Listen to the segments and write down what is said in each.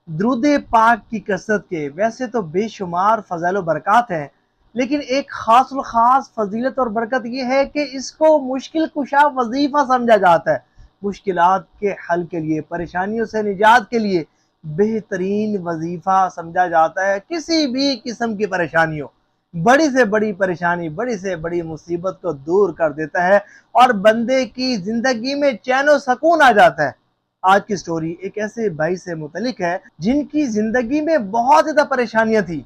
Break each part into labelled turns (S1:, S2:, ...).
S1: درود پاک کی کثرت کے ویسے تو بے شمار فضائل و برکات ہیں، لیکن ایک خاص الخاص فضیلت اور برکت یہ ہے کہ اس کو مشکل کشا وظیفہ سمجھا جاتا ہے۔ مشکلات کے حل کے لیے، پریشانیوں سے نجات کے لیے بہترین وظیفہ سمجھا جاتا ہے۔ کسی بھی قسم کی پریشانی ہو، بڑی سے بڑی پریشانی، بڑی سے بڑی مصیبت کو دور کر دیتا ہے اور بندے کی زندگی میں چین و سکون آ جاتا ہے۔ آج کی سٹوری ایک ایسے بھائی سے متعلق ہے جن کی زندگی میں بہت زیادہ پریشانیاں تھی،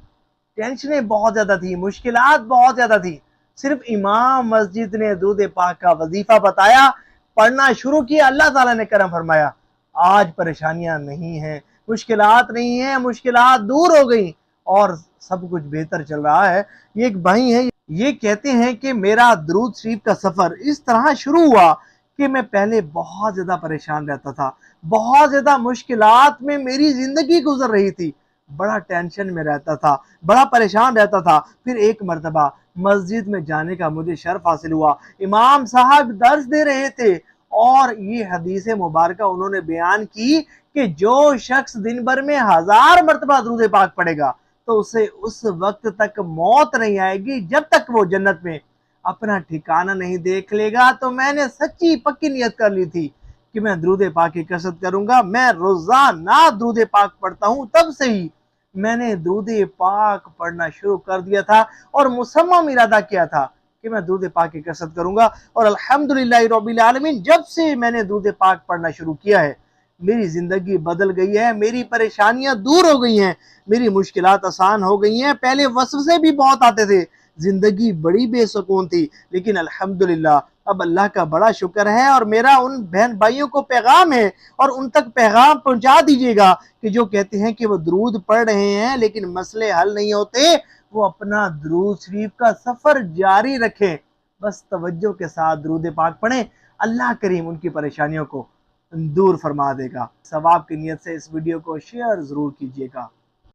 S1: ٹینشنیں بہت زیادہ تھی، مشکلات بہت زیادہ تھی۔ صرف امام مسجد نے درود پاک کا وظیفہ بتایا، پڑھنا شروع کیا، اللہ تعالیٰ نے کرم فرمایا۔ آج پریشانیاں نہیں ہیں، مشکلات نہیں ہیں، مشکلات دور ہو گئیں اور سب کچھ بہتر چل رہا ہے۔ یہ ایک بھائی ہیں، یہ کہتے ہیں کہ میرا درود شریف کا سفر اس طرح شروع ہوا کہ میں پہلے بہت زیادہ پریشان رہتا تھا، بہت زیادہ مشکلات میں میری زندگی گزر رہی تھی، بڑا ٹینشن میں رہتا تھا، بڑا پریشان رہتا تھا۔ پھر ایک مرتبہ مسجد میں جانے کا مجھے شرف حاصل ہوا، امام صاحب درس دے رہے تھے اور یہ حدیث مبارکہ انہوں نے بیان کی کہ جو شخص دن بھر میں 1000 مرتبہ درود پاک پڑھے گا تو اسے اس وقت تک موت نہیں آئے گی جب تک وہ جنت میں اپنا ٹھکانہ نہیں دیکھ لے گا۔ تو میں نے سچی پکی نیت کر لی تھی کہ میں درود پاک کی کثرت کروں گا۔ میں روزانہ درود پاک پڑھتا ہوں، تب سے ہی میں نے درود پاک پڑھنا شروع کر دیا تھا اور مصمم ارادہ کیا تھا کہ میں درود پاک کی کثرت کروں گا، اور الحمدللہ رب العالمین جب سے میں نے درود پاک پڑھنا شروع کیا ہے میری زندگی بدل گئی ہے، میری پریشانیاں دور ہو گئی ہیں، میری مشکلات آسان ہو گئی ہیں۔ پہلے وسوسے بھی بہت آتے تھے، زندگی بڑی بے سکون تھی، لیکن الحمدللہ اب اللہ کا بڑا شکر ہے۔ اور میرا ان بہن بھائیوں کو پیغام ہے اور ان تک پیغام پہنچا دیجیے گا کہ جو کہتے ہیں کہ وہ درود پڑھ رہے ہیں لیکن مسئلے حل نہیں ہوتے، وہ اپنا درود شریف کا سفر جاری رکھیں، بس توجہ کے ساتھ درود پاک پڑھیں، اللہ کریم ان کی پریشانیوں کو دور فرما دے گا۔ ثواب کی نیت سے اس ویڈیو کو شیئر ضرور کیجیے گا۔